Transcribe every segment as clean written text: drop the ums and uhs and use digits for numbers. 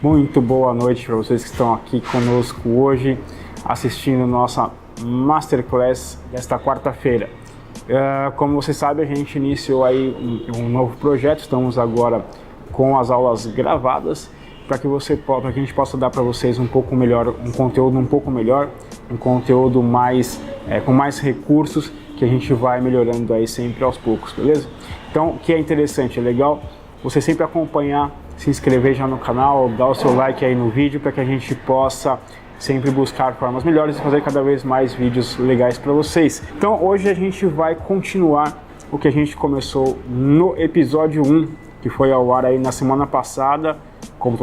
Muito boa noite para vocês que estão aqui conosco hoje, assistindo nossa Masterclass desta quarta-feira. Como você sabe, a gente iniciou aí um novo projeto, estamos agora com as aulas gravadas, para que a gente possa dar para vocês um pouco melhor, um conteúdo um pouco melhor, um conteúdo mais, com mais recursos, que a gente vai melhorando aí sempre aos poucos, beleza? Então, o que é interessante, é legal você sempre acompanhar, se inscrever já no canal, dar o seu like aí no vídeo, para que a gente possa sempre buscar formas melhores e fazer cada vez mais vídeos legais para vocês. Então, hoje a gente vai continuar o que a gente começou no episódio 1, que foi ao ar aí na semana passada, como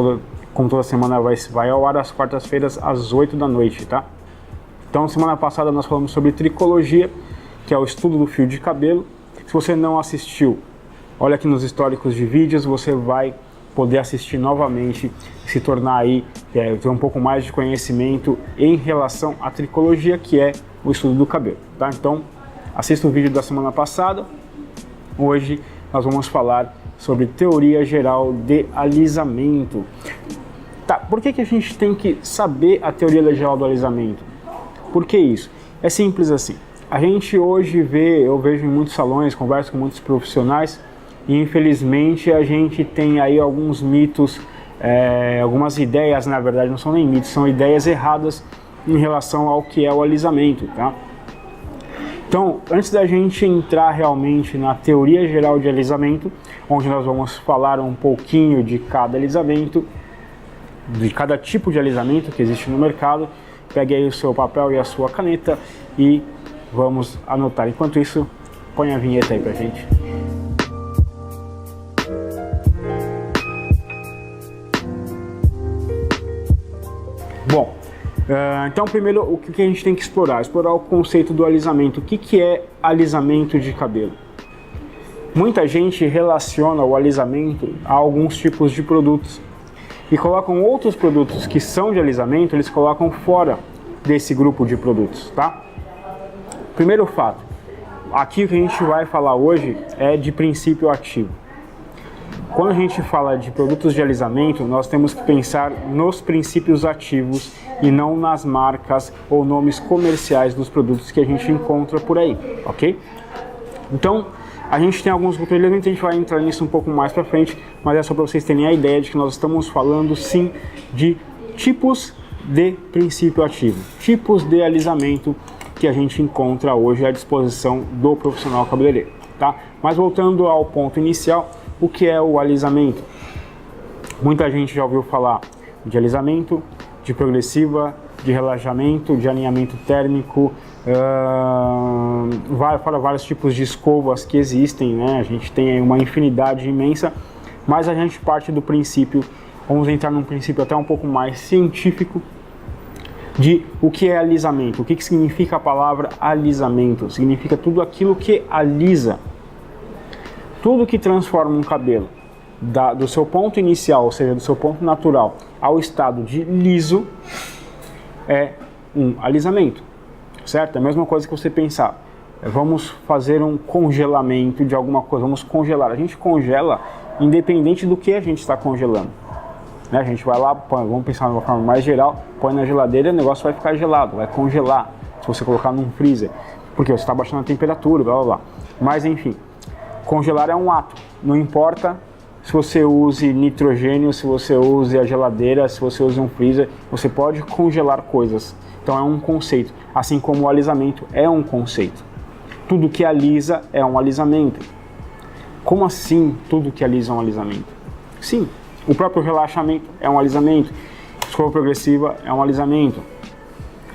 toda semana vai ao ar às quartas-feiras às 8 da noite, tá? Então, semana passada nós falamos sobre tricologia, que é o estudo do fio de cabelo. Se você não assistiu, olha aqui nos históricos de vídeos, você vai poder assistir novamente e se tornar aí, ter um pouco mais de conhecimento em relação à tricologia, que é o estudo do cabelo, tá? Então, assista o vídeo da semana passada. Hoje nós vamos falar sobre teoria geral de alisamento. Tá, por que a gente tem que saber a teoria geral do alisamento? Por que isso? É simples assim. A gente hoje eu vejo em muitos salões, converso com muitos profissionais, e infelizmente a gente tem aí alguns mitos, algumas ideias, na verdade não são nem mitos, são ideias erradas em relação ao que é o alisamento, tá? Então, antes da gente entrar realmente na teoria geral de alisamento, onde nós vamos falar um pouquinho de cada alisamento, de cada tipo de alisamento que existe no mercado, pegue aí o seu papel e a sua caneta e vamos anotar. Enquanto isso, põe a vinheta aí pra gente. Bom, então primeiro o que a gente tem que explorar? Explorar o conceito do alisamento. O que é alisamento de cabelo? Muita gente relaciona o alisamento a alguns tipos de produtos e colocam outros produtos que são de alisamento, eles colocam fora desse grupo de produtos, tá? Primeiro fato, aqui o que a gente vai falar hoje é de princípio ativo. Quando a gente fala de produtos de alisamento, nós temos que pensar nos princípios ativos e não nas marcas ou nomes comerciais dos produtos que a gente encontra por aí, ok? Então, a gente tem alguns grupos de alisamento, a gente vai entrar nisso um pouco mais para frente, mas é só para vocês terem a ideia de que nós estamos falando sim de tipos de princípio ativo, tipos de alisamento que a gente encontra hoje à disposição do profissional cabeleireiro, tá? Mas voltando ao ponto inicial, o que é o alisamento? Muita gente já ouviu falar de alisamento, de progressiva, de relaxamento, de alinhamento térmico, fora vários tipos de escovas que existem, né? A gente tem aí uma infinidade imensa, mas a gente parte do princípio, vamos entrar num princípio até um pouco mais científico, de o que é alisamento. O que significa a palavra alisamento? Significa tudo aquilo que alisa, tudo que transforma um cabelo do seu ponto inicial, ou seja, do seu ponto natural, ao estado de liso, é um alisamento, certo? É a mesma coisa que você pensar, vamos fazer um congelamento de alguma coisa, vamos congelar. A gente congela independente do que a gente está congelando. Né? A gente vai lá, vamos pensar de uma forma mais geral, põe na geladeira e o negócio vai ficar gelado, vai congelar, se você colocar num freezer, porque você está baixando a temperatura, blá blá blá. Mas enfim, congelar é um ato, não importa se você use nitrogênio, se você use a geladeira, se você use um freezer, você pode congelar coisas. Então é um conceito, assim como o alisamento é um conceito. Tudo que alisa é um alisamento. Como assim tudo que alisa é um alisamento? Sim, o próprio relaxamento é um alisamento, escova progressiva é um alisamento,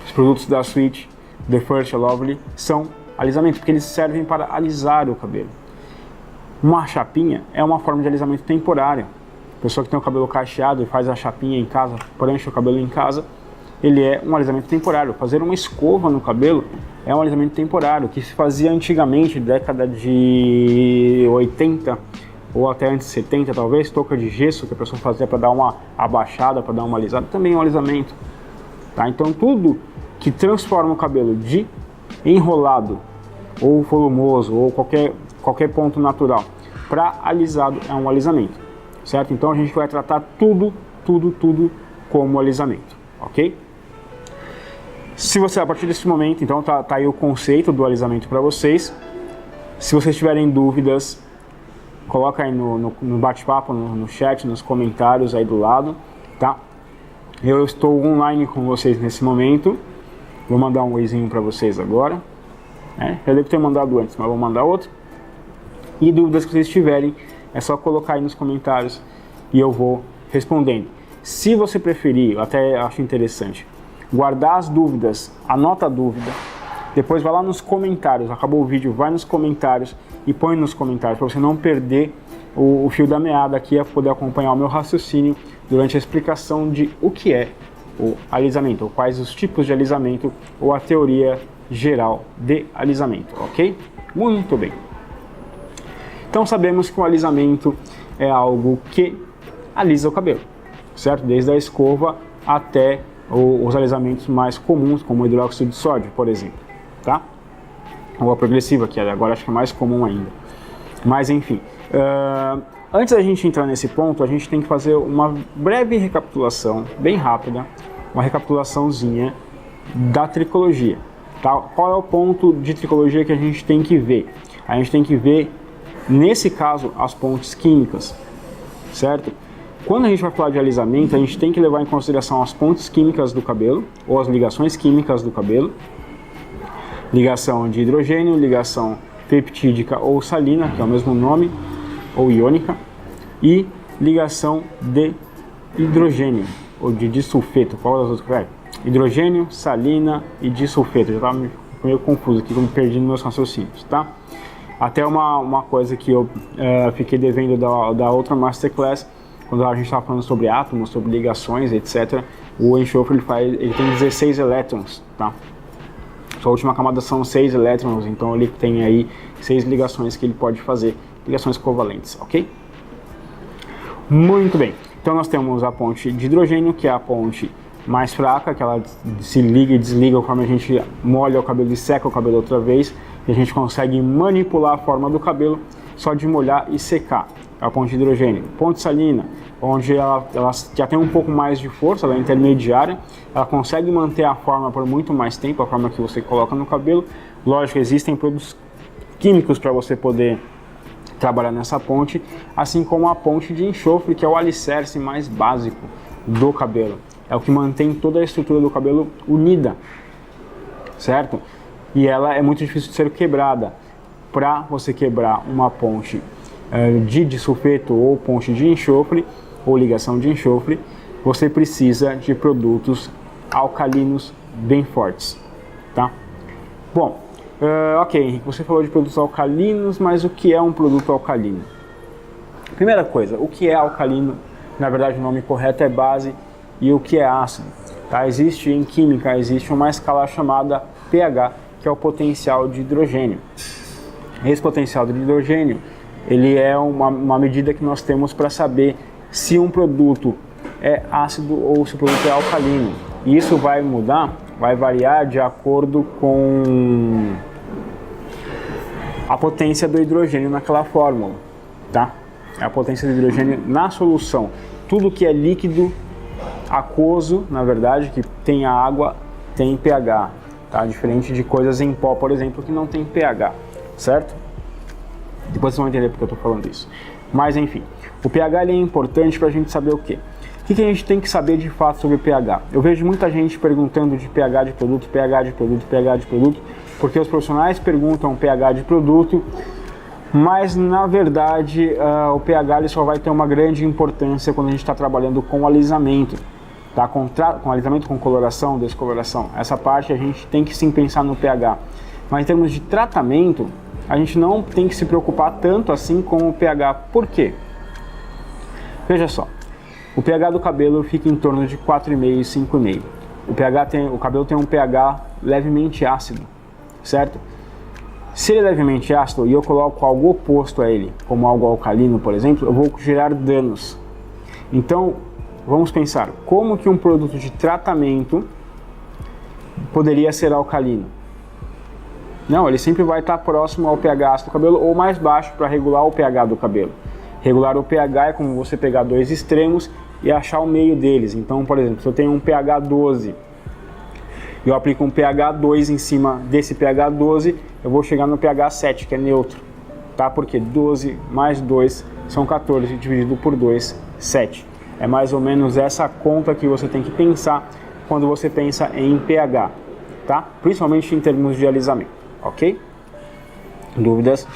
os produtos da Switch, The First Lovely, são alisamento, porque eles servem para alisar o cabelo. Uma chapinha é uma forma de alisamento temporário. A pessoa que tem o cabelo cacheado e faz a chapinha em casa, prancha o cabelo em casa, ele é um alisamento temporário. Fazer uma escova no cabelo é um alisamento temporário, que se fazia antigamente, década de 80 ou até antes de 70 talvez, touca de gesso que a pessoa fazia para dar uma abaixada, para dar uma alisada, também é um alisamento. Tá? Então tudo que transforma o cabelo de enrolado ou volumoso ou qualquer ponto natural para alisado é um alisamento, certo? Então a gente vai tratar tudo tudo como alisamento, ok? Se você, a partir desse momento, então tá aí o conceito do alisamento para vocês. Se vocês tiverem dúvidas, coloca aí no bate-papo, no chat, nos comentários aí do lado, tá? Eu estou online com vocês nesse momento. Vou mandar um oizinho para vocês agora. Já devo ter mandado antes, mas vou mandar outro. E dúvidas que vocês tiverem, é só colocar aí nos comentários e eu vou respondendo. Se você preferir, eu até acho interessante, guardar as dúvidas, anota a dúvida, depois vai lá nos comentários, acabou o vídeo, vai nos comentários e põe nos comentários para você não perder o fio da meada aqui, a poder acompanhar o meu raciocínio durante a explicação de o que é o alisamento, ou quais os tipos de alisamento, ou a teoria geral de alisamento, ok? Muito bem. Então sabemos que o alisamento é algo que alisa o cabelo, certo? Desde a escova até os alisamentos mais comuns, como o hidróxido de sódio, por exemplo, tá? Ou a progressiva, que agora acho que é mais comum ainda. Mas enfim, antes da gente entrar nesse ponto, a gente tem que fazer uma breve recapitulação, bem rápida, uma recapitulaçãozinha da tricologia, tá? Qual é o ponto de tricologia que a gente tem que ver? A gente tem que ver, nesse caso, as pontes químicas, certo? Quando a gente vai falar de alisamento, a gente tem que levar em consideração as pontes químicas do cabelo, ou as ligações químicas do cabelo, ligação de hidrogênio, ligação peptídica ou salina, que é o mesmo nome, ou iônica, e ligação de hidrogênio, ou de disulfeto, qual das outras? Hidrogênio, salina e disulfeto, já estava meio confuso aqui, me perdi nos meus raciocínios, tá? Até uma coisa que eu fiquei devendo da outra Masterclass, quando a gente estava falando sobre átomos, sobre ligações, etc. O enxofre ele tem 16 elétrons, tá? Sua última camada são 6 elétrons, então ele tem aí 6 ligações que ele pode fazer, ligações covalentes, ok? Muito bem, então nós temos a ponte de hidrogênio, que é a ponte mais fraca, que ela se liga e desliga conforme a gente molha o cabelo e seca o cabelo outra vez, e a gente consegue manipular a forma do cabelo só de molhar e secar. A ponte de hidrogênio. Ponte salina, onde ela já tem um pouco mais de força, ela é intermediária, ela consegue manter a forma por muito mais tempo, a forma que você coloca no cabelo. Lógico, existem produtos químicos para você poder trabalhar nessa ponte, assim como a ponte de enxofre, que é o alicerce mais básico do cabelo. É o que mantém toda a estrutura do cabelo unida, certo? E ela é muito difícil de ser quebrada. Para você quebrar uma ponte de disulfeto ou ponte de enxofre, ou ligação de enxofre, você precisa de produtos alcalinos bem fortes, tá? Bom, ok, Henrique, você falou de produtos alcalinos, mas o que é um produto alcalino? Primeira coisa, o que é alcalino? Na verdade, o nome correto é base, e o que é ácido? Tá? Existe em química, existe uma escala chamada pH, que é o potencial de hidrogênio. Esse potencial de hidrogênio, ele é uma medida que nós temos para saber se um produto é ácido ou se o produto é alcalino. E isso vai mudar, vai variar de acordo com a potência do hidrogênio naquela fórmula, tá? A potência do hidrogênio na solução. Tudo que é líquido, aquoso, na verdade, que tem água, tem pH, tá? Diferente de coisas em pó, por exemplo, que não tem pH, certo? Depois vocês vão entender porque eu estou falando isso. Mas enfim, o pH ele é importante para a gente saber o quê? O que a gente tem que saber de fato sobre o pH? Eu vejo muita gente perguntando de pH de produto, pH de produto, pH de produto, porque os profissionais perguntam pH de produto, mas na verdade o pH ele só vai ter uma grande importância quando a gente está trabalhando com alisamento, tá? Com alisamento, com coloração, descoloração. Essa parte a gente tem que sim pensar no pH, mas em termos de tratamento, a gente não tem que se preocupar tanto assim com o pH. Por quê? Veja só, o pH do cabelo fica em torno de 4,5 e 5,5. O cabelo tem um pH levemente ácido, certo? Se ele é levemente ácido e eu coloco algo oposto a ele, como algo alcalino, por exemplo, eu vou gerar danos. Então, vamos pensar, como que um produto de tratamento poderia ser alcalino? Não, ele sempre vai estar próximo ao pH ácido do cabelo ou mais baixo para regular o pH do cabelo. Regular o pH é como você pegar dois extremos e achar o meio deles. Então, por exemplo, se eu tenho um pH 12, eu aplico um pH 2 em cima desse pH 12, eu vou chegar no pH 7, que é neutro, tá? Porque 12 mais 2 são 14, dividido por 2, 7. É mais ou menos essa conta que você tem que pensar quando você pensa em pH, tá? Principalmente em termos de alisamento, ok? Dúvidas?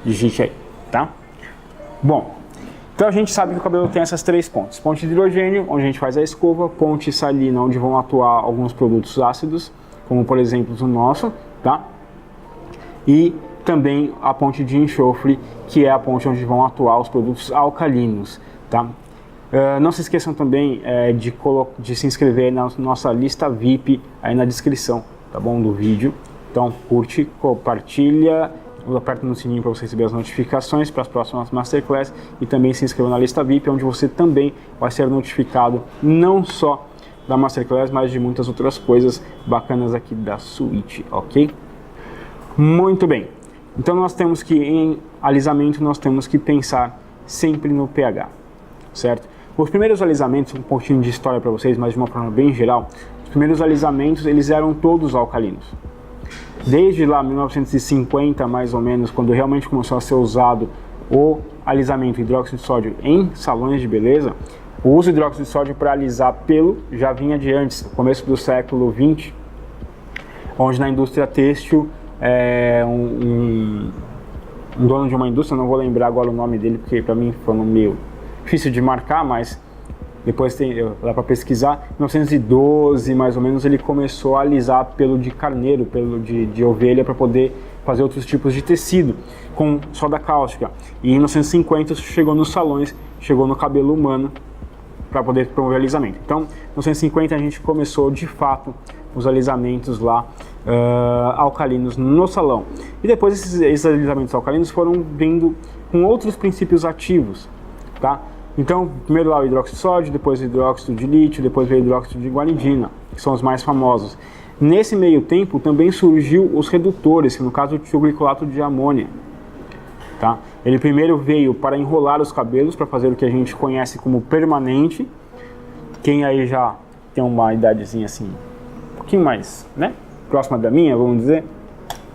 Digite aí, tá? Bom, então a gente sabe que o cabelo tem essas três pontes. Ponte de hidrogênio, onde a gente faz a escova, ponte salina, onde vão atuar alguns produtos ácidos, como por exemplo o nosso, tá? E também a ponte de enxofre, que é a ponte onde vão atuar os produtos alcalinos, tá? Não se esqueçam também de se inscrever na nossa lista VIP aí na descrição, tá bom, do vídeo. Então curte, compartilha, aperta no sininho para você receber as notificações para as próximas Masterclass e também se inscreva na lista VIP, onde você também vai ser notificado não só da Masterclass, mas de muitas outras coisas bacanas aqui da suíte, ok? Muito bem, então nós temos que, em alisamento, nós temos que pensar sempre no pH, certo? Os primeiros alisamentos, um pouquinho de história para vocês, mas de uma forma bem geral, os primeiros alisamentos, eles eram todos alcalinos. Desde lá, 1950, mais ou menos, quando realmente começou a ser usado o alisamento hidróxido de sódio em salões de beleza, o uso de hidróxido de sódio para alisar pelo já vinha de antes, no começo do século XX, onde na indústria têxtil, um dono de uma indústria, não vou lembrar agora o nome dele, porque para mim foi um meio difícil de marcar, mas depois dá para pesquisar. Em 1912, mais ou menos, ele começou a alisar pelo de carneiro, pelo de ovelha, para poder fazer outros tipos de tecido com soda cáustica. E em 1950 chegou nos salões, chegou no cabelo humano para poder promover alisamento. Então, em 1950 a gente começou de fato os alisamentos lá alcalinos no salão. E depois esses alisamentos alcalinos foram vindo com outros princípios ativos, tá? Então, primeiro lá o hidróxido de sódio, depois o hidróxido de lítio, depois veio o hidróxido de guanidina, que são os mais famosos. Nesse meio tempo também surgiu os redutores, que no caso o tioglicolato de amônia, tá? Ele primeiro veio para enrolar os cabelos, para fazer o que a gente conhece como permanente. Quem aí já tem uma idadezinha assim, um pouquinho mais, né, próxima da minha, vamos dizer,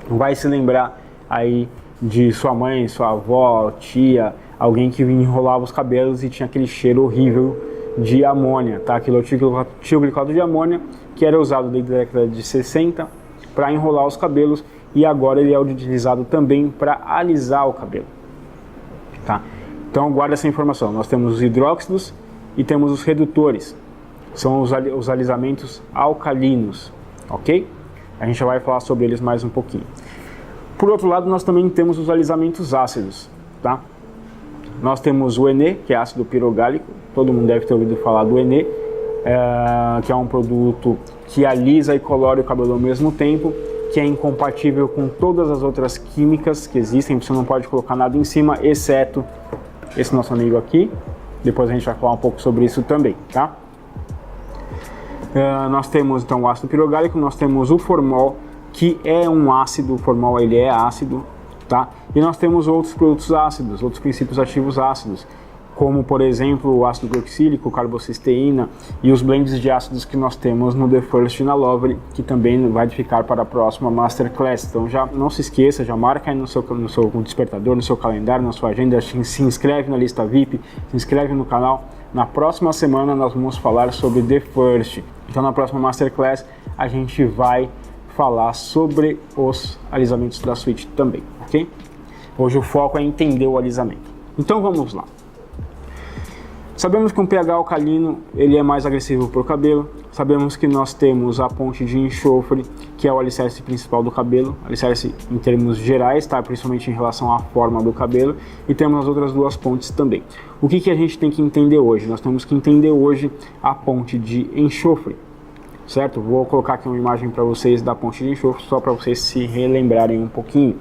vai se lembrar aí de sua mãe, sua avó, tia, alguém que enrolava os cabelos e tinha aquele cheiro horrível de amônia, tá? Aquilo é o tioglicolato de amônia, que era usado desde a década de 60 para enrolar os cabelos, e agora ele é utilizado também para alisar o cabelo, tá? Então guarda essa informação. Nós temos os hidróxidos e temos os redutores, são os alisamentos alcalinos, ok? A gente já vai falar sobre eles mais um pouquinho. Por outro lado, nós também temos os alisamentos ácidos, tá? Nós temos o ENE, que é ácido pirogálico, todo mundo deve ter ouvido falar do ENE, que é um produto que alisa e colore o cabelo ao mesmo tempo, que é incompatível com todas as outras químicas que existem, você não pode colocar nada em cima, exceto esse nosso amigo aqui. Depois a gente vai falar um pouco sobre isso também, tá? Nós temos então o ácido pirogálico, nós temos o formol, que é um ácido, o formol ele é ácido, tá? E nós temos outros produtos ácidos, outros princípios ativos ácidos, como por exemplo o ácido glucílico, carbocisteína e os blends de ácidos que nós temos no The First e na Lovely, que também vai ficar para a próxima Masterclass. Então já não se esqueça, já marca aí no seu despertador, no seu calendário, na sua agenda, se inscreve na lista VIP, se inscreve no canal. Na próxima semana nós vamos falar sobre The First. Então na próxima Masterclass a gente vai falar sobre os alisamentos da suíte também, ok? Hoje o foco é entender o alisamento. Então vamos lá. Sabemos que um pH alcalino ele é mais agressivo para o cabelo. Sabemos que nós temos a ponte de enxofre, que é o alicerce principal do cabelo, alicerce em termos gerais, tá? Principalmente em relação à forma do cabelo. E temos as outras duas pontes também. O que a gente tem que entender hoje? Nós temos que entender hoje a ponte de enxofre, certo? Vou colocar aqui uma imagem para vocês da ponte de enxofre, só para vocês se relembrarem um pouquinho.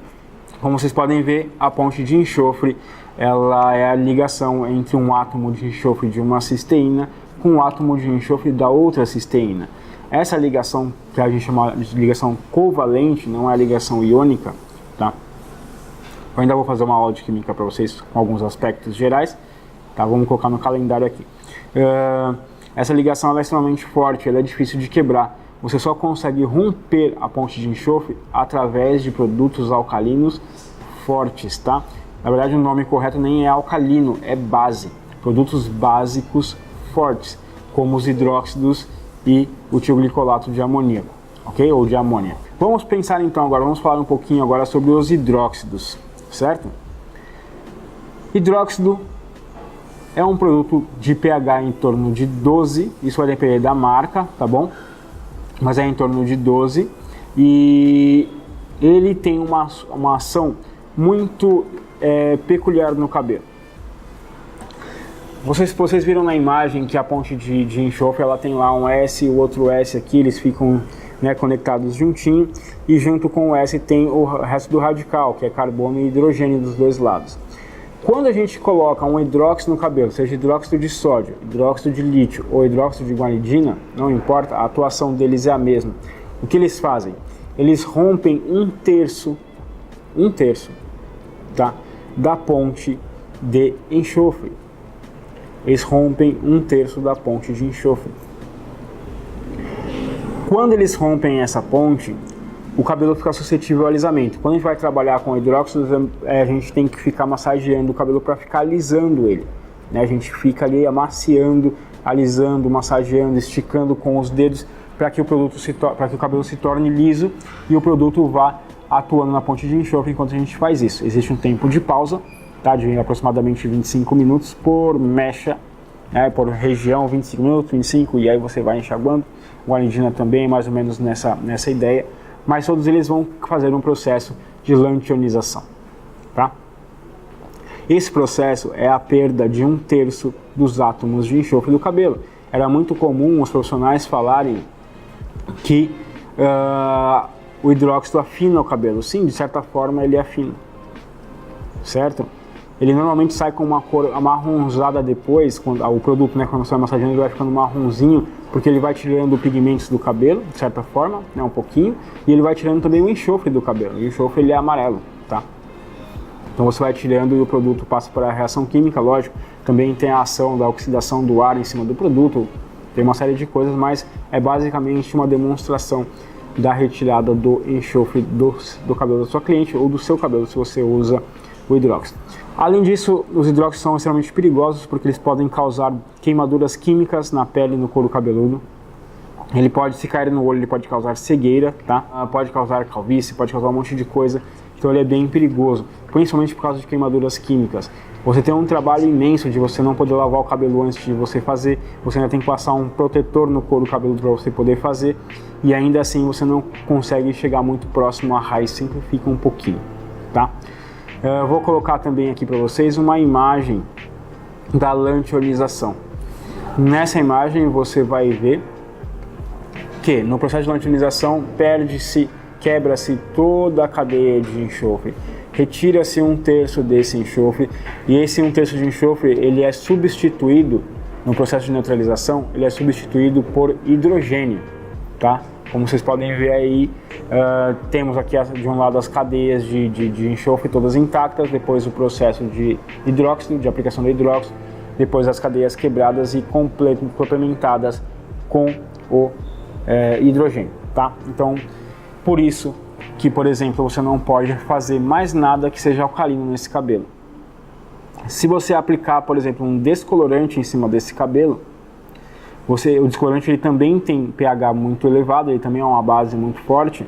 Como vocês podem ver, a ponte de enxofre ela é a ligação entre um átomo de enxofre de uma cisteína com o átomo de enxofre da outra cisteína. Essa ligação, que a gente chama de ligação covalente, não é a ligação iônica, tá? Eu ainda vou fazer uma aula de química para vocês com alguns aspectos gerais, tá? Vamos colocar no calendário aqui. essa ligação ela é extremamente forte, ela é difícil de quebrar. Você só consegue romper a ponte de enxofre através de produtos alcalinos fortes, tá? Na verdade, o nome correto nem é alcalino, é base. Produtos básicos fortes, como os hidróxidos e o tioglicolato de amoníaco, ok? Ou de amônia. Vamos pensar então agora, vamos falar um pouquinho agora sobre os hidróxidos, certo? Hidróxido é um produto de pH em torno de 12, isso vai depender da marca, tá bom? Mas é em torno de 12 e ele tem uma ação muito peculiar no cabelo. Vocês viram na imagem que a ponte de enxofre ela tem lá um S e o outro S aqui, eles ficam conectados juntinho, e junto com o S tem o resto do radical, que é carbono e hidrogênio dos dois lados. Quando a gente coloca um hidróxido no cabelo, seja hidróxido de sódio, hidróxido de lítio ou hidróxido de guanidina, não importa, a atuação deles é a mesma. O que eles fazem? Eles rompem um terço, tá, da ponte de enxofre. Eles rompem um terço da ponte de enxofre. Quando eles rompem essa ponte, o cabelo fica suscetível ao alisamento. Quando a gente vai trabalhar com hidróxido, a gente tem que ficar massageando o cabelo para ficar alisando ele. A gente fica ali amaciando, alisando, massageando, esticando com os dedos para que o cabelo se torne liso e o produto vá atuando na ponte de enxofre enquanto a gente faz isso. Existe um tempo de pausa, tá, de aproximadamente 25 minutos por mecha, por região, 25 minutos, 25, e aí você vai enxaguando. Guanidina também, mais ou menos nessa ideia. Mas todos eles vão fazer um processo de lantionização, tá? Esse processo é a perda de um terço dos átomos de enxofre do cabelo. Era muito comum os profissionais falarem que o hidróxido afina o cabelo. Sim, de certa forma ele afina, certo? Ele normalmente sai com uma cor amarronzada depois, quando o produto, quando você vai massageando, ele vai ficando marronzinho, porque ele vai tirando pigmentos do cabelo, de certa forma, um pouquinho, e ele vai tirando também o enxofre do cabelo. O enxofre ele é amarelo, tá? Então você vai tirando e o produto passa por a reação química, lógico. Também tem a ação da oxidação do ar em cima do produto, tem uma série de coisas, mas é basicamente uma demonstração da retirada do enxofre do cabelo da sua cliente ou do seu cabelo, se você usa o hidróxido. Além disso, os hidróxidos são extremamente perigosos porque eles podem causar queimaduras químicas na pele e no couro cabeludo. Ele pode, se cair no olho, ele pode causar cegueira, tá? Pode causar calvície, pode causar um monte de coisa. Então ele é bem perigoso, principalmente por causa de queimaduras químicas. Você tem um trabalho imenso de você não poder lavar o cabelo antes de você fazer. Você ainda tem que passar um protetor no couro cabeludo para você poder fazer. E ainda assim você não consegue chegar muito próximo à raiz, sempre fica um pouquinho, tá? Eu vou colocar também aqui para vocês uma imagem da lantionização. Nessa imagem você vai ver que no processo de lantionização perde-se, quebra-se toda a cadeia de enxofre, retira-se um terço desse enxofre e esse um terço de enxofre ele é substituído no processo de neutralização, ele é substituído por hidrogênio, tá? Como vocês podem ver aí, temos aqui de um lado as cadeias de enxofre todas intactas, depois o processo de hidróxido, de aplicação do hidróxido, depois as cadeias quebradas e complementadas com o hidrogênio, tá? Então, por isso que, por exemplo, você não pode fazer mais nada que seja alcalino nesse cabelo. Se você aplicar, por exemplo, um descolorante em cima desse cabelo, o descolorante ele também tem pH muito elevado, ele também é uma base muito forte,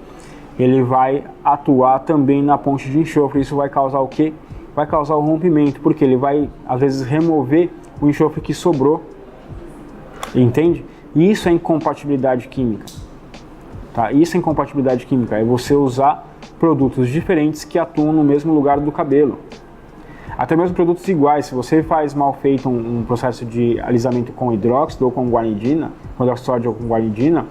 ele vai atuar também na ponte de enxofre. Isso vai causar o quê? Vai causar o rompimento, porque ele vai, às vezes, remover o enxofre que sobrou, entende? E isso é incompatibilidade química, tá? Isso é incompatibilidade química, é você usar produtos diferentes que atuam no mesmo lugar do cabelo. Até mesmo produtos iguais, se você faz mal feito um processo de alisamento com hidróxido ou com guanidina, com hidróxido de sódio ou com guanidina,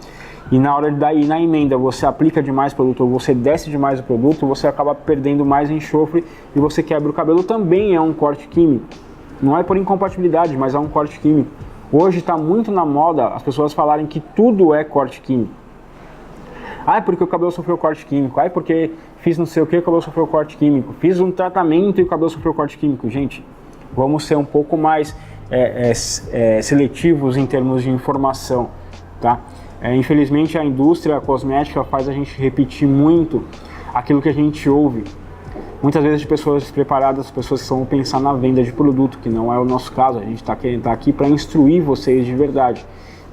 e na hora de na emenda você aplica demais produto ou você desce demais o produto, você acaba perdendo mais enxofre e você quebra o cabelo, também é um corte químico. Não é por incompatibilidade, mas é um corte químico. Hoje está muito na moda as pessoas falarem que tudo é corte químico. Ah, porque o cabelo sofreu corte químico. Ah, porque fiz não sei o que, o cabelo sofreu corte químico. Fiz um tratamento e o cabelo sofreu corte químico. Gente, vamos ser um pouco mais seletivos em termos de informação, tá? Infelizmente a indústria cosmética faz a gente repetir muito aquilo que a gente ouve. Muitas vezes de pessoas despreparadas, pessoas que vão pensar na venda de produto, que não é o nosso caso. A gente tá aqui para instruir vocês de verdade.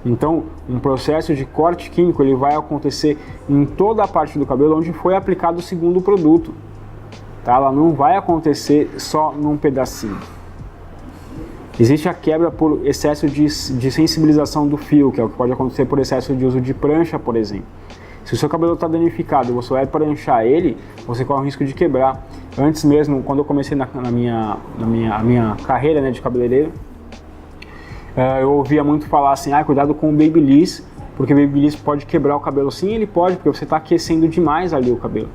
Então, um processo de corte químico ele vai acontecer em toda a parte do cabelo onde foi aplicado o segundo produto. Tá? Ela não vai acontecer só num pedacinho. Existe a quebra por excesso de sensibilização do fio, que é o que pode acontecer por excesso de uso de prancha, por exemplo. Se o seu cabelo está danificado e você vai pranchar ele, você corre o risco de quebrar. Antes mesmo, quando eu comecei na minha carreira, né, de cabeleireiro, eu ouvia muito falar assim, cuidado com o Babyliss, porque o Babyliss pode quebrar o cabelo. Sim, ele pode, porque você está aquecendo demais ali o cabelo.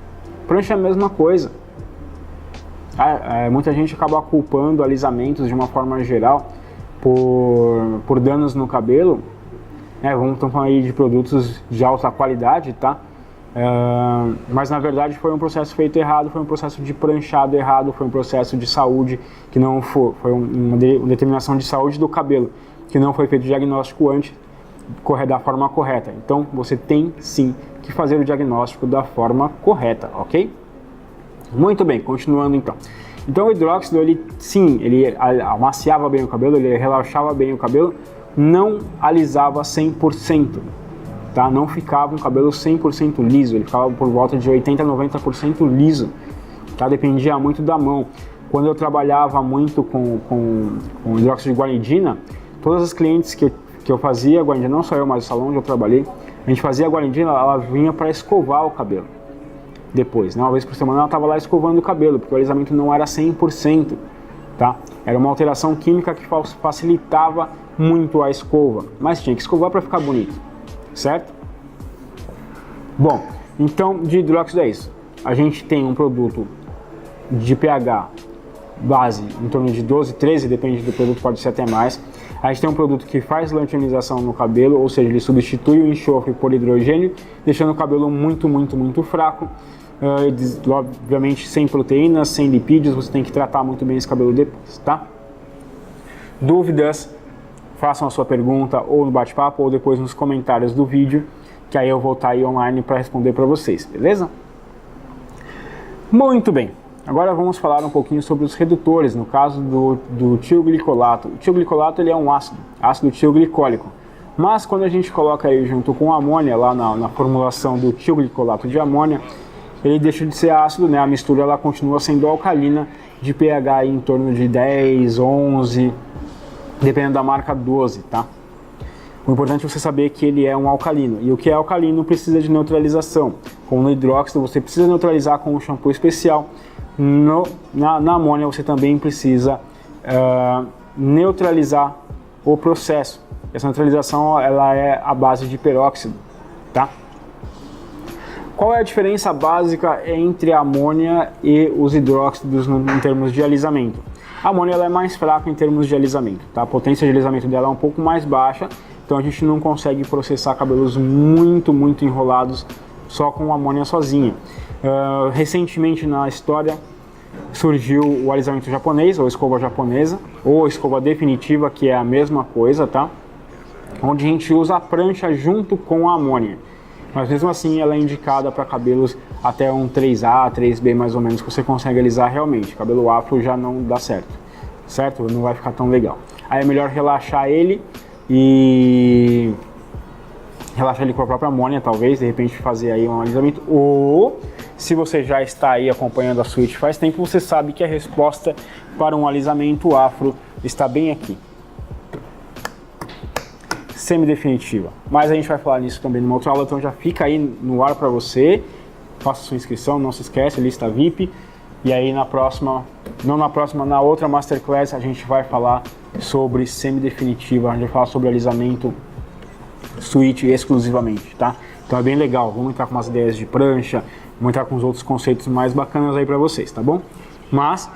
Prancha é a mesma coisa. Muita gente acaba culpando alisamentos de uma forma geral por danos no cabelo. Vamos falar aí de produtos de alta qualidade, tá? Mas na verdade foi um processo feito errado, foi um processo de pranchado errado, foi um processo de saúde que não foi uma determinação de saúde do cabelo que não foi feito o diagnóstico antes da forma correta. Então você tem sim que fazer o diagnóstico da forma correta, ok? Muito bem, continuando então. Então o hidróxido, ele amaciava bem o cabelo, ele relaxava bem o cabelo, não alisava 100%, tá? Não ficava um cabelo 100% liso, ele ficava por volta de 80% a 90% liso, tá? Dependia muito da mão. Quando eu trabalhava muito com hidróxido de guanidina, todas as clientes que eu fazia guanidina, não só eu, mas o salão onde eu trabalhei, a gente fazia a guanidina, ela vinha para escovar o cabelo. Depois, né? Uma vez por semana ela estava lá escovando o cabelo, porque o alisamento não era 100%, tá? Era uma alteração química que facilitava muito a escova, mas tinha que escovar para ficar bonito, certo? Bom, então de hidróxido é isso. A gente tem um produto de pH base em torno de 12, 13, depende do produto, pode ser até mais. A gente tem um produto que faz lanternização no cabelo, ou seja, ele substitui o enxofre por hidrogênio, deixando o cabelo muito, muito, muito fraco. Obviamente sem proteínas, sem lipídios, você tem que tratar muito bem esse cabelo depois, tá? Dúvidas? Façam a sua pergunta ou no bate-papo ou depois nos comentários do vídeo, que aí eu vou estar aí online para responder para vocês, beleza? Muito bem, agora vamos falar um pouquinho sobre os redutores, no caso do tioglicolato. O tioglicolato ele é um ácido tioglicólico, mas quando a gente coloca ele junto com amônia, lá na formulação do tioglicolato de amônia, ele deixa de ser ácido, né? A mistura ela continua sendo alcalina, de pH aí em torno de 10, 11, dependendo da marca 12, tá? O importante é você saber que ele é um alcalino, e o que é alcalino precisa de neutralização. Como no hidróxido você precisa neutralizar com um shampoo especial, na amônia você também precisa neutralizar o processo. Essa neutralização ela é a base de peróxido, tá? Qual é a diferença básica entre a amônia e os hidróxidos em termos de alisamento? A amônia ela é mais fraca em termos de alisamento, tá? A potência de alisamento dela é um pouco mais baixa, então a gente não consegue processar cabelos muito, muito enrolados só com amônia sozinha. Recentemente na história surgiu o alisamento japonês, ou escova japonesa, ou escova definitiva, que é a mesma coisa, tá? Onde a gente usa a prancha junto com a amônia. Mas mesmo assim ela é indicada para cabelos até um 3A, 3B mais ou menos, que você consegue alisar realmente. Cabelo afro já não dá certo, certo? Não vai ficar tão legal. Aí é melhor relaxar ele com a própria amônia, talvez, de repente fazer aí um alisamento. Ou, se você já está aí acompanhando a Switch faz tempo, você sabe que a resposta para um alisamento afro está bem aqui. Semi-definitiva, mas a gente vai falar nisso também numa outra aula, então já fica aí no ar para você, faça sua inscrição, não se esquece, lista VIP, e aí na outra Masterclass a gente vai falar sobre semi-definitiva, a gente vai falar sobre alisamento Switch exclusivamente, tá? Então é bem legal, vamos entrar com umas ideias de prancha, vamos entrar com os outros conceitos mais bacanas aí para vocês, tá bom? Mas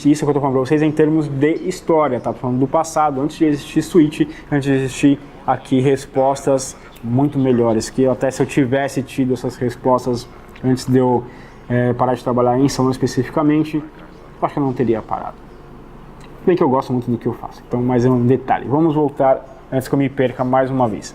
isso que eu tô falando para vocês é em termos de história, tá? Tô falando do passado, antes de existir Switch, antes de existir aqui respostas muito melhores, que até se eu tivesse tido essas respostas antes de eu parar de trabalhar em salão especificamente, acho que eu não teria parado. Bem que eu gosto muito do que eu faço, então, mas é um detalhe. Vamos voltar antes que eu me perca mais uma vez.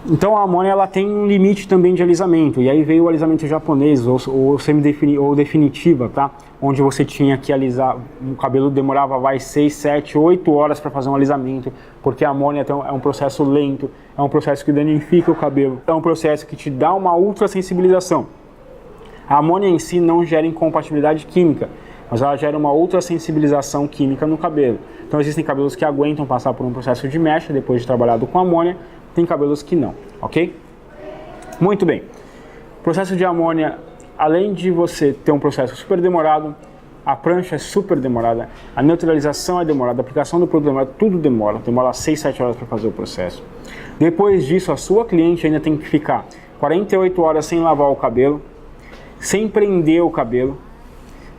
Então a amônia ela tem um limite também de alisamento, e aí veio o alisamento japonês, ou definitiva, tá? Onde você tinha que alisar, o cabelo demorava 6, 7, 8 horas para fazer um alisamento, porque a amônia é um processo lento, é um processo que danifica o cabelo, é um processo que te dá uma ultrassensibilização. A amônia em si não gera incompatibilidade química, mas ela gera uma ultrassensibilização química no cabelo. Então existem cabelos que aguentam passar por um processo de mecha depois de trabalhado com amônia, tem cabelos que não, ok? Muito bem. O processo de amônia, além de você ter um processo super demorado, a prancha é super demorada, a neutralização é demorada, a aplicação do produto demora, tudo demora 6, 7 horas para fazer o processo. Depois disso, a sua cliente ainda tem que ficar 48 horas sem lavar o cabelo, sem prender o cabelo,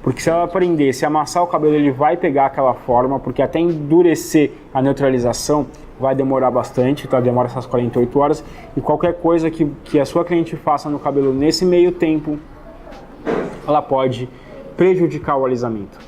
porque se ela prender, se amassar o cabelo, ele vai pegar aquela forma, porque até endurecer a neutralização vai demorar bastante, então demora essas 48 horas, e qualquer coisa que a sua cliente faça no cabelo nesse meio tempo, ela pode prejudicar o alisamento,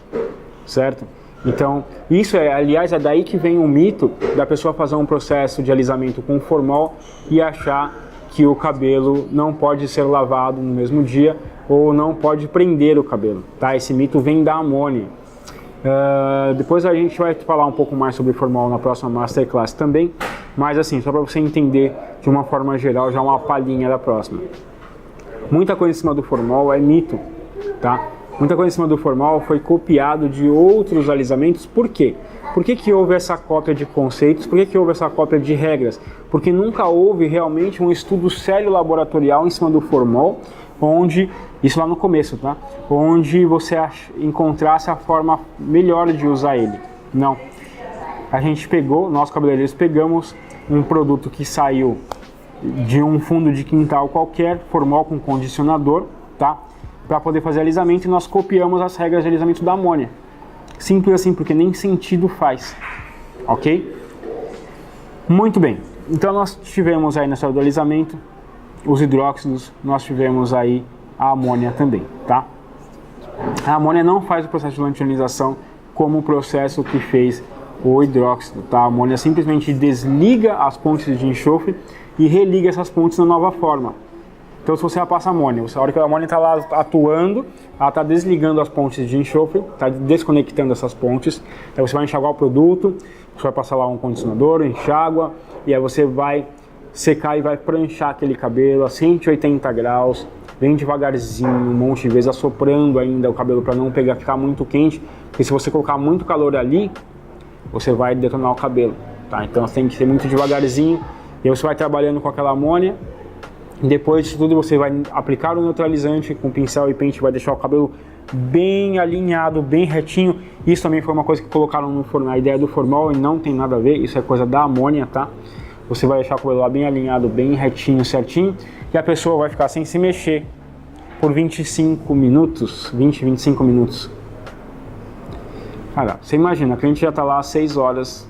certo? Então, isso aliás, é daí que vem o mito da pessoa fazer um processo de alisamento com formol e achar que o cabelo não pode ser lavado no mesmo dia ou não pode prender o cabelo, tá? Esse mito vem da amônia. Depois a gente vai falar um pouco mais sobre formol na próxima Masterclass também, mas assim, só para você entender de uma forma geral, já uma palhinha da próxima. Muita coisa em cima do formol é mito, tá? Muita coisa em cima do formol foi copiado de outros alisamentos. Por quê? Por que houve essa cópia de conceitos? Por que houve essa cópia de regras? Porque nunca houve realmente um estudo sério laboratorial em cima do formol, onde, isso lá no começo, tá? Onde você encontrasse a forma melhor de usar ele. Não. A gente pegou, nós cabeleireiros pegamos um produto que saiu de um fundo de quintal qualquer, formol com condicionador, tá? Para poder fazer alisamento, e nós copiamos as regras de alisamento da amônia. Simples assim, porque nem sentido faz, ok? Muito bem, então nós tivemos aí nessa hora do alisamento os hidróxidos, nós tivemos aí a amônia também, tá? A amônia não faz o processo de lanternização como o processo que fez o hidróxido, tá? A amônia simplesmente desliga as pontes de enxofre e religa essas pontes na nova forma. Então, se você passa amônia, a hora que a amônia está lá atuando, ela está desligando as pontes de enxofre, está desconectando essas pontes. Aí você vai enxaguar o produto, você vai passar lá um condicionador, enxágua, e aí você vai secar e vai pranchar aquele cabelo a 180 graus, bem devagarzinho, um monte de vezes, assoprando ainda o cabelo para não ficar muito quente, porque se você colocar muito calor ali, você vai detonar o cabelo, tá? Então você tem que ser muito devagarzinho, e aí você vai trabalhando com aquela amônia. Depois de tudo, você vai aplicar o neutralizante com pincel e pente, vai deixar o cabelo bem alinhado, bem retinho. Isso também foi uma coisa que colocaram no formol, a ideia do formol, e não tem nada a ver, isso é coisa da amônia, tá? Você vai deixar o cabelo lá bem alinhado, bem retinho, certinho, e a pessoa vai ficar sem se mexer por 25 minutos, 20, 25 minutos. Cara, você imagina, a cliente já está lá 6 horas,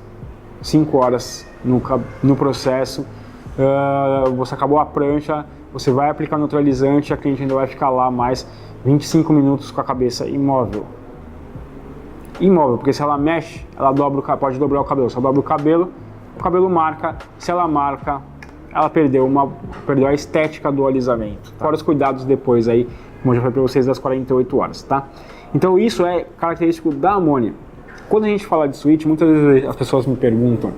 5 horas no processo, você acabou a prancha, você vai aplicar o neutralizante, a cliente ainda vai ficar lá mais 25 minutos com a cabeça imóvel. Imóvel, porque se ela mexe, ela pode dobrar o cabelo. Se ela dobra o cabelo marca. Se ela marca, ela perdeu a estética do alisamento. Tá? Fora os cuidados depois aí, como eu já falei para vocês, das 48 horas, tá? Então isso é característico da amônia. Quando a gente fala de switch, muitas vezes as pessoas me perguntam: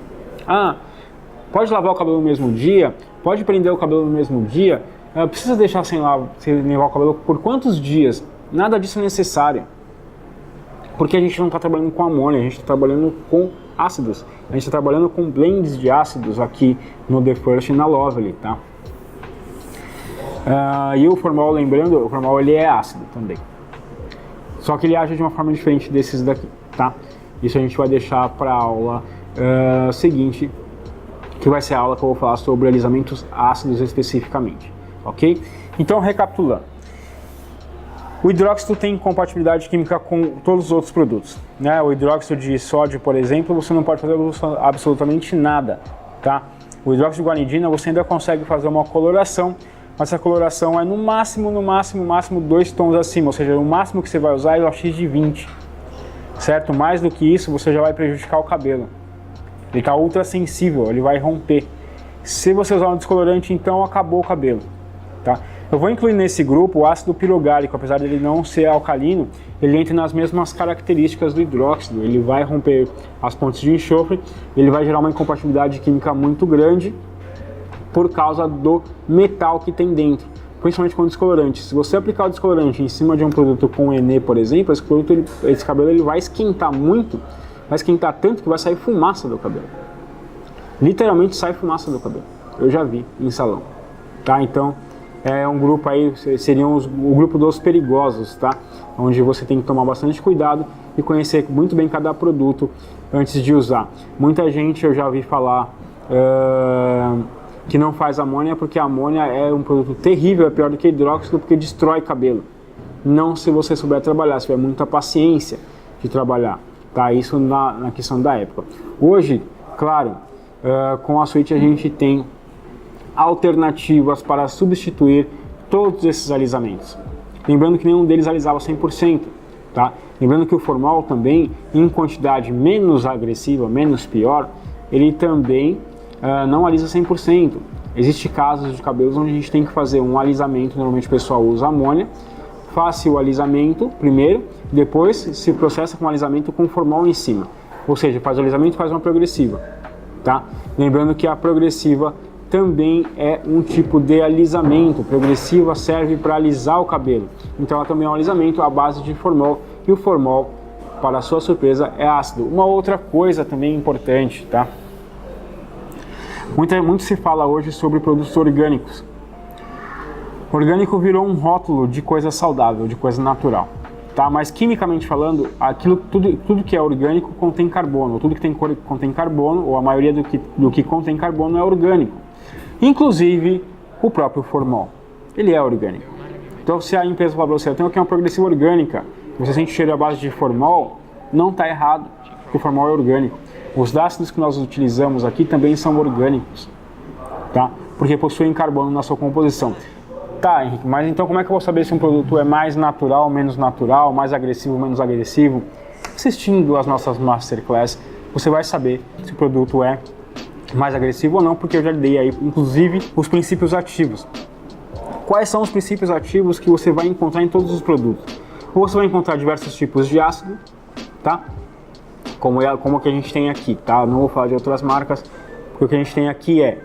pode lavar o cabelo no mesmo dia? Pode prender o cabelo no mesmo dia? Precisa deixar sem lavar o cabelo por quantos dias? Nada disso é necessário. Porque a gente não está trabalhando com amônia, a gente está trabalhando com ácidos. A gente está trabalhando com blends de ácidos aqui no The First e na Lovely, tá? E o formol, lembrando, o formol ele é ácido também. Só que ele age de uma forma diferente desses daqui, tá? Isso a gente vai deixar para a aula seguinte, que vai ser a aula que eu vou falar sobre alisamentos ácidos especificamente, ok? Então, recapitulando. O hidróxido tem compatibilidade química com todos os outros produtos, né? O hidróxido de sódio, por exemplo, você não pode fazer absolutamente nada, tá? O hidróxido de guanidina você ainda consegue fazer uma coloração, mas essa coloração é no máximo 2 tons acima, ou seja, o máximo que você vai usar é o X de 20. certo? Mais do que isso, você já vai prejudicar o cabelo. Ele está ultra sensível, ele vai romper. Se você usar um descolorante, então acabou o cabelo, tá? Eu vou incluir nesse grupo o ácido pirogálico, apesar de ele não ser alcalino, ele entra nas mesmas características do hidróxido. Ele vai romper as pontes de enxofre, ele vai gerar uma incompatibilidade química muito grande por causa do metal que tem dentro, principalmente com descolorante. Se você aplicar o descolorante em cima de um produto com Enê, por exemplo, esse cabelo ele vai esquentar muito, vai esquentar tanto que vai sair fumaça do cabelo. Literalmente sai fumaça do cabelo. Eu já vi em salão, tá? Então é um grupo aí, seriam o grupo dos perigosos, tá? Onde você tem que tomar bastante cuidado e conhecer muito bem cada produto antes de usar. Muita gente eu já ouvi falar que não faz amônia porque a amônia é um produto terrível, é pior do que hidróxido porque destrói cabelo. Não se você souber trabalhar, se tiver muita paciência de trabalhar, tá? Isso na questão da época. Hoje, claro, com a Sweet a gente tem alternativas para substituir todos esses alisamentos. Lembrando que nenhum deles alisava 100%, tá? Lembrando que o formol também, em quantidade menos agressiva, menos pior, ele também não alisa 100%. Existem casos de cabelos onde a gente tem que fazer um alisamento, normalmente o pessoal usa amônia, faz o alisamento primeiro, depois se processa com alisamento com formol em cima. Ou seja, faz o alisamento e faz uma progressiva, tá? Lembrando que a progressiva também é um tipo de alisamento. Progressiva serve para alisar o cabelo, então ela também é um alisamento à base de formol, e o formol, para sua surpresa, é ácido. Uma outra coisa também importante, tá? Muito se fala hoje sobre produtos orgânicos. Orgânico virou um rótulo de coisa saudável, de coisa natural, tá? Mas quimicamente falando, tudo que é orgânico contém carbono, tudo que contém carbono, ou a maioria do que contém carbono é orgânico. Inclusive o próprio formol, ele é orgânico. Então se a empresa falar para você, eu tenho aqui uma progressiva orgânica, você sente cheiro à base de formol, não está errado, porque o formol é orgânico. Os ácidos que nós utilizamos aqui também são orgânicos, tá? Porque possuem carbono na sua composição. Tá, Henrique, mas então como é que eu vou saber se um produto é mais natural, menos natural, mais agressivo, menos agressivo? Assistindo às nossas Masterclass, você vai saber se o produto é mais agressivo ou não, porque eu já dei aí, inclusive, os princípios ativos. Quais são os princípios ativos que você vai encontrar em todos os produtos? Ou você vai encontrar diversos tipos de ácido, tá? Como o que a gente tem aqui, tá? Não vou falar de outras marcas, porque o que a gente tem aqui é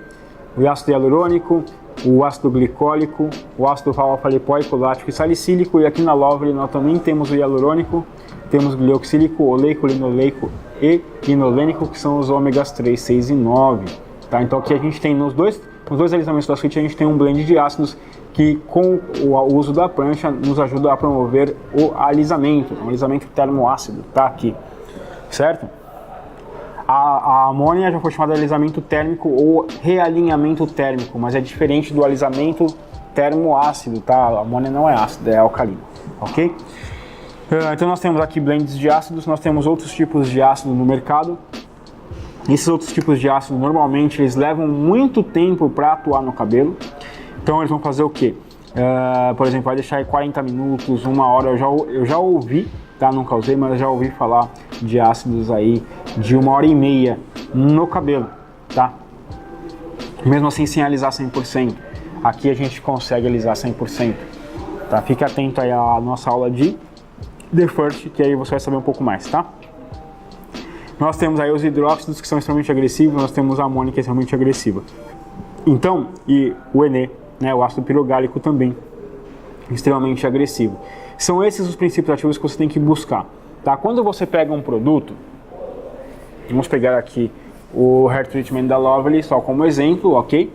o ácido hialurônico, o ácido glicólico, o ácido alfa-lipoico, lático e salicílico, e aqui na Lovely nós também temos o hialurônico, temos glioxílico, oleico, linoleico e linolênico, que são os ômegas 3, 6 e 9, tá? Então aqui a gente tem nos dois alisamentos da Sweet a gente tem um blend de ácidos que com o uso da prancha nos ajuda a promover o alisamento, um alisamento termoácido, tá aqui, certo? A amônia já foi chamada de alisamento térmico ou realinhamento térmico, mas é diferente do alisamento termoácido, tá? A amônia não é ácida, é alcalina, ok? Então nós temos aqui blends de ácidos, nós temos outros tipos de ácido no mercado. Esses outros tipos de ácido normalmente eles levam muito tempo para atuar no cabelo. Então eles vão fazer o quê? Por exemplo, vai deixar aí 40 minutos, 1 hora. Eu já ouvi, tá? Nunca usei, mas eu já ouvi falar de ácidos aí de 1h30 no cabelo, tá? Mesmo assim sem alisar 100%. Aqui a gente consegue alisar 100%, tá? Fique atento aí à nossa aula de The First, que aí você vai saber um pouco mais, tá? Nós temos aí os hidróxidos que são extremamente agressivos, nós temos a amônia que é extremamente agressiva. Então, e o Enê, né, o ácido pirogálico também, extremamente agressivo. São esses os princípios ativos que você tem que buscar, tá? Quando você pega um produto, vamos pegar aqui o Hair Treatment da Lovely, só como exemplo, ok?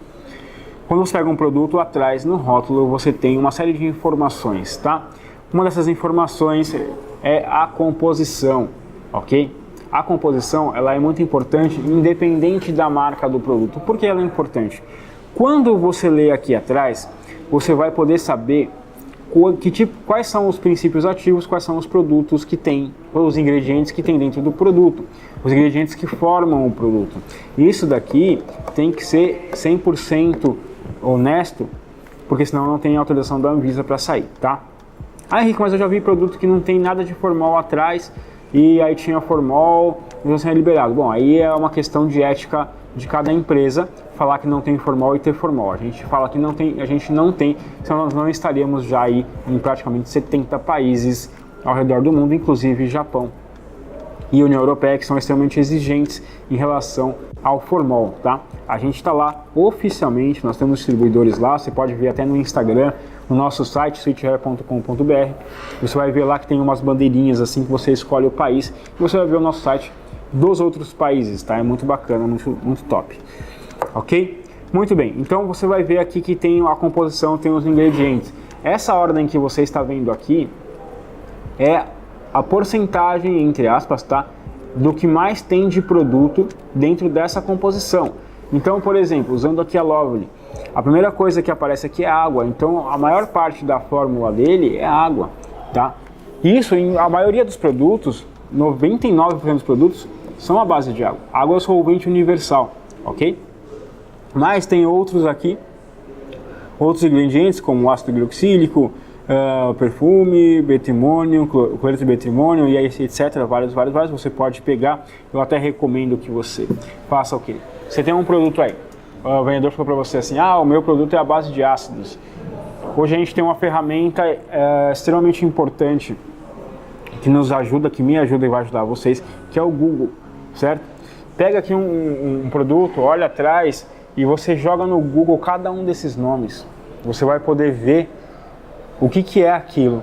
Quando você pega um produto, atrás no rótulo você tem uma série de informações, tá? Uma dessas informações é a composição, ok? A composição ela é muito importante, independente da marca do produto. Por que ela é importante? Quando você lê aqui atrás, você vai poder saber quais são os princípios ativos, quais são os produtos que tem, os ingredientes que tem dentro do produto, os ingredientes que formam o produto. Isso daqui tem que ser 100% honesto, porque senão não tem autorização da Anvisa para sair, tá? Ah, Henrique, mas eu já vi produto que não tem nada de formol atrás e aí tinha formol, não tinha liberado. Bom, aí é uma questão de ética de cada empresa falar que não tem formol e ter formol. A gente fala que não tem, a gente não tem, senão nós não estaríamos já aí em praticamente 70 países ao redor do mundo, inclusive Japão e União Europeia, que são extremamente exigentes em relação ao formol, tá? A gente está lá oficialmente, nós temos distribuidores lá, você pode ver até no Instagram, no nosso site, sweethair.com.br, você vai ver lá que tem umas bandeirinhas assim que você escolhe o país e você vai ver o nosso site dos outros países, tá? É muito bacana, muito top, ok? Muito bem, então você vai ver aqui que tem a composição, tem os ingredientes. Essa ordem que você está vendo aqui é a porcentagem, entre aspas, tá? Do que mais tem de produto dentro dessa composição. Então, por exemplo, usando aqui a Lovely, a primeira coisa que aparece aqui é água, então a maior parte da fórmula dele é água, tá? Isso, a maioria dos produtos, 99% dos produtos, são à base de água. Água é o solvente universal, ok? Mas tem outros aqui, outros ingredientes como ácido glicílico, perfume, betrimônio, cloreto de betrimônio e aí, etc. Vários. Você pode pegar. Eu até recomendo que você faça o quê? Você tem um produto aí, o vendedor falou para você assim: o meu produto é à base de ácidos. Hoje a gente tem uma ferramenta extremamente importante que nos ajuda, que me ajuda e vai ajudar vocês, que é o Google, certo? Pega aqui um produto, olha atrás e você joga no Google cada um desses nomes. Você vai poder ver o que é aquilo,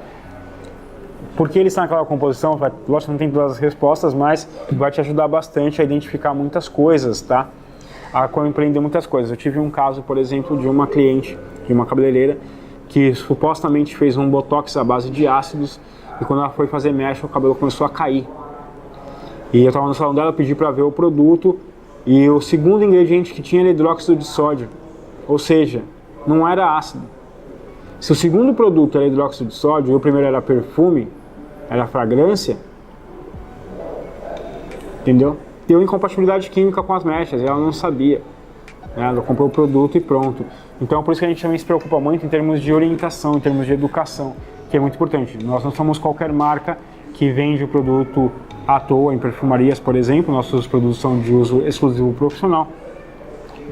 porque ele está naquela composição. Lógico que não tem todas as respostas, mas vai te ajudar bastante a identificar muitas coisas, tá? A compreender muitas coisas. Eu tive um caso, por exemplo, de uma cliente, de uma cabeleireira, que supostamente fez um botox à base de ácidos e quando ela foi fazer mecha, o cabelo começou a cair. E eu estava no salão dela, eu pedi para ver o produto e o segundo ingrediente que tinha era hidróxido de sódio, ou seja, não era ácido. Se o segundo produto era hidróxido de sódio e o primeiro era perfume, era fragrância, entendeu? Deu incompatibilidade química com as mechas e ela não sabia. Ela comprou o produto e pronto. Então por isso que a gente também se preocupa muito em termos de orientação, em termos de educação, que é muito importante. Nós não somos qualquer marca que vende o produto à toa em perfumarias, por exemplo. Nossos produtos são de uso exclusivo profissional,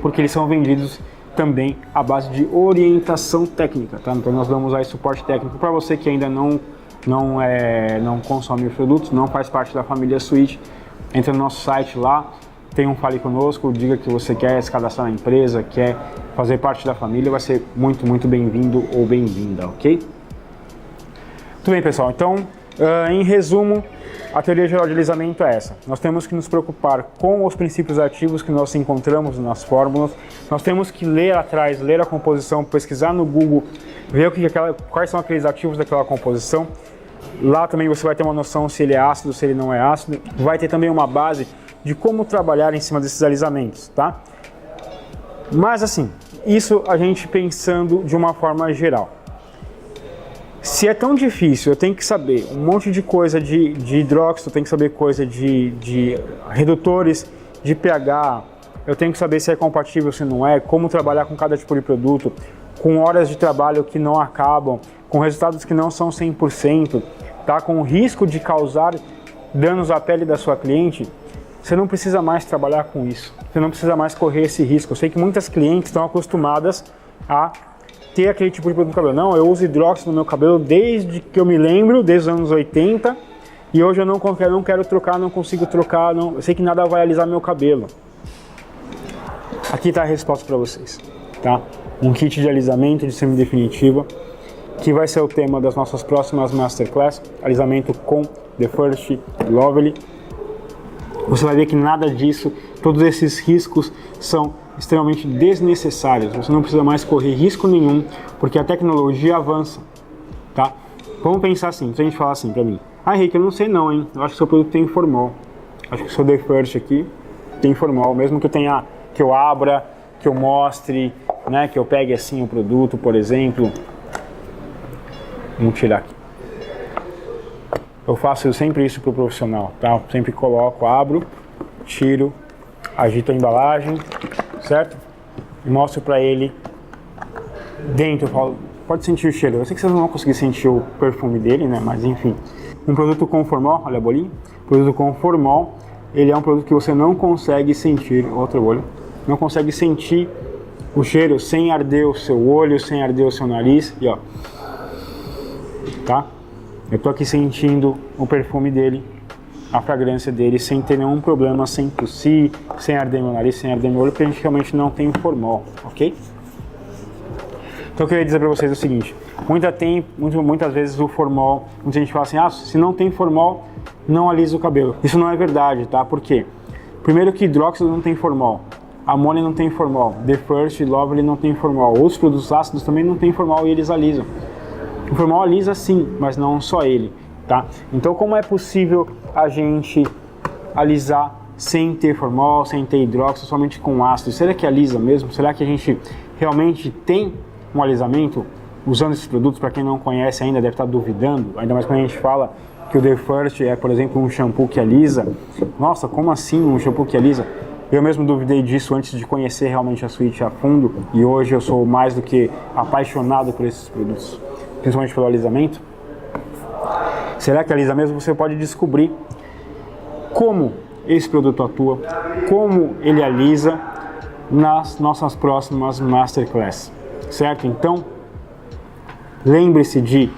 porque eles são vendidos também à base de orientação técnica, tá? Então nós damos aí suporte técnico para você que ainda não consome os produtos, não faz parte da família Sweet. Entra no nosso site lá, tem um Fale Conosco, diga que você quer se cadastrar na empresa, quer fazer parte da família, vai ser muito bem-vindo ou bem-vinda, ok? Tudo bem, pessoal, então em resumo, a teoria geral de alisamento é essa. Nós temos que nos preocupar com os princípios ativos que nós encontramos nas fórmulas. Nós temos que ler atrás, ler a composição, pesquisar no Google, ver quais são aqueles ativos daquela composição. Lá também você vai ter uma noção se ele é ácido, se ele não é ácido. Vai ter também uma base de como trabalhar em cima desses alisamentos, tá? Mas assim, isso a gente pensando de uma forma geral. Se é tão difícil, eu tenho que saber um monte de coisa de hidróxido, eu tenho que saber coisa de redutores de pH, eu tenho que saber se é compatível, se não é, como trabalhar com cada tipo de produto, com horas de trabalho que não acabam, com resultados que não são 100%, tá? Com o risco de causar danos à pele da sua cliente, você não precisa mais trabalhar com isso, você não precisa mais correr esse risco. Eu sei que muitas clientes estão acostumadas a ter aquele tipo de produto no cabelo. Não, eu uso hidróxido no meu cabelo desde que eu me lembro, desde os anos 80, e hoje eu não quero trocar, não consigo trocar, eu sei que nada vai alisar meu cabelo. Aqui está a resposta para vocês, tá? Um kit de alisamento de semi-definitivo, que vai ser o tema das nossas próximas Masterclass, alisamento com The First Lovely. Você vai ver que nada disso, todos esses riscos são extremamente desnecessários. Você não precisa mais correr risco nenhum, porque a tecnologia avança, tá? Vamos pensar assim, se a gente falar assim pra mim: Henrique, eu não sei não, hein? Eu acho que seu produto tem formol. Acho que o seu The First aqui tem formol, mesmo que eu abra, que eu mostre, né? Que eu pegue assim o produto, por exemplo. Vamos tirar aqui. Eu faço sempre isso pro profissional, tá? Eu sempre coloco, abro, tiro, agito a embalagem, certo? E mostro para ele dentro. Eu falo, pode sentir o cheiro. Eu sei que vocês não vão conseguir sentir o perfume dele, né? Mas enfim, um produto com formol, olha a bolinha. produto com formol, ele é um produto que você não consegue sentir, outro olho, não consegue sentir o cheiro sem arder o seu olho, sem arder o seu nariz, e ó, tá? Eu tô aqui sentindo o perfume dele, a fragrância dele, sem ter nenhum problema, sem tossir, sem arder meu nariz, sem arder meu olho, porque a gente realmente não tem formol, ok? Então eu queria dizer para vocês o seguinte, muitas vezes o formol, muita gente fala assim, ah, se não tem formol, não alisa o cabelo. Isso não é verdade, tá? Por quê? Primeiro que hidróxido não tem formol, amônia não tem formol, The First, Lovely não tem formol, outros produtos ácidos também não tem formol e eles alisam. O formol alisa sim, mas não só ele, tá? Então como é possível a gente alisar sem ter formol, sem ter hidróxido, somente com ácido? Será que alisa mesmo? Será que a gente realmente tem um alisamento usando esses produtos? Para quem não conhece ainda deve estar duvidando, ainda mais quando a gente fala que o The First é, por exemplo, um shampoo que alisa. Nossa, como assim um shampoo que alisa? Eu mesmo duvidei disso antes de conhecer realmente a Sweet a fundo, e hoje eu sou mais do que apaixonado por esses produtos, principalmente pelo alisamento. Será que alisa mesmo? Você pode descobrir como esse produto atua, como ele alisa nas nossas próximas Masterclass, certo? Então, lembre-se de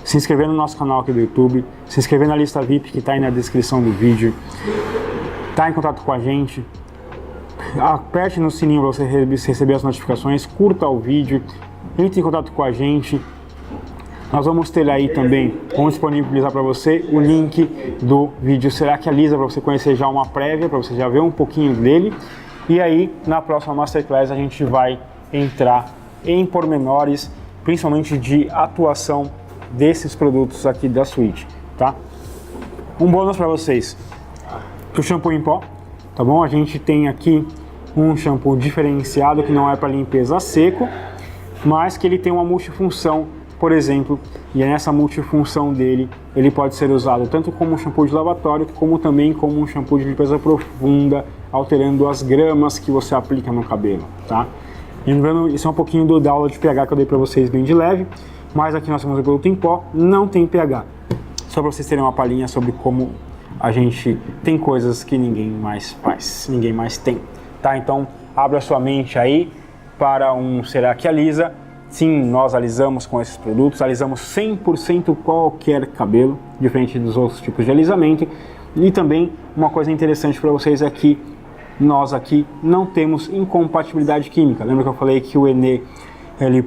se inscrever no nosso canal aqui do YouTube, se inscrever na lista VIP que está aí na descrição do vídeo, tá em contato com a gente, aperte no sininho para você receber as notificações, curta o vídeo, entre em contato com a gente. Nós vamos ter aí também, vamos disponibilizar para você o link do vídeo Será que alisa, para você conhecer já uma prévia, para você já ver um pouquinho dele. E aí, na próxima Masterclass, a gente vai entrar em pormenores, principalmente de atuação desses produtos aqui da Sweet, tá? Um bônus para vocês, o shampoo em pó, tá bom? A gente tem aqui um shampoo diferenciado que não é para limpeza a seco, mas que ele tem uma multifunção, por exemplo, e nessa multifunção dele, ele pode ser usado tanto como um shampoo de lavatório, como também como um shampoo de limpeza profunda, alterando as gramas que você aplica no cabelo, tá? Lembrando, isso é um pouquinho da aula de pH que eu dei para vocês bem de leve, mas aqui nós temos o produto em pó, não tem pH. Só para vocês terem uma palhinha sobre como a gente tem coisas que ninguém mais faz, ninguém mais tem, tá? Então, abra sua mente aí para um Será que alisa? Sim, nós alisamos com esses produtos, alisamos 100% qualquer cabelo, diferente dos outros tipos de alisamento. E também uma coisa interessante para vocês é que nós aqui não temos incompatibilidade química. Lembra que eu falei que o Enê ele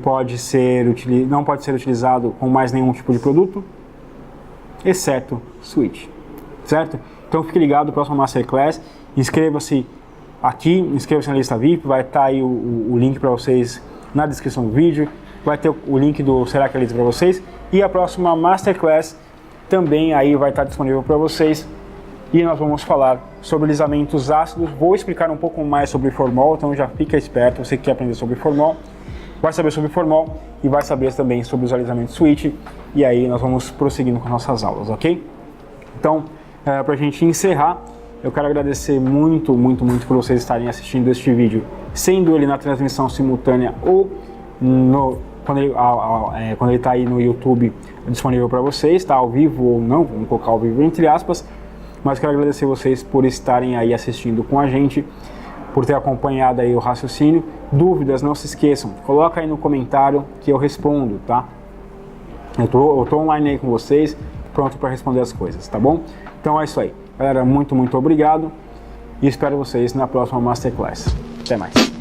não pode ser utilizado com mais nenhum tipo de produto, exceto Sweet, certo? Então fique ligado, próxima Masterclass, inscreva-se aqui, inscreva-se na lista VIP, vai estar aí o link para vocês na descrição do vídeo, vai ter o link do Será que alisa para vocês, e a próxima Masterclass também aí vai estar disponível para vocês, e nós vamos falar sobre alisamentos ácidos. Vou explicar um pouco mais sobre formol, então já fica esperto, você que quer aprender sobre formol, vai saber sobre formol e vai saber também sobre os alisamentos Sweet, e aí nós vamos prosseguindo com nossas aulas, ok? Então, para a gente encerrar, eu quero agradecer muito por vocês estarem assistindo este vídeo, sendo ele na transmissão simultânea ou quando ele está aí no YouTube disponível para vocês, está ao vivo ou não, vamos colocar ao vivo entre aspas, mas quero agradecer vocês por estarem aí assistindo com a gente, por ter acompanhado aí o raciocínio. Dúvidas, não se esqueçam, coloca aí no comentário que eu respondo, tá? Eu tô online aí com vocês, pronto para responder as coisas, tá bom? Então é isso aí, galera, muito obrigado e espero vocês na próxima Masterclass. Até mais!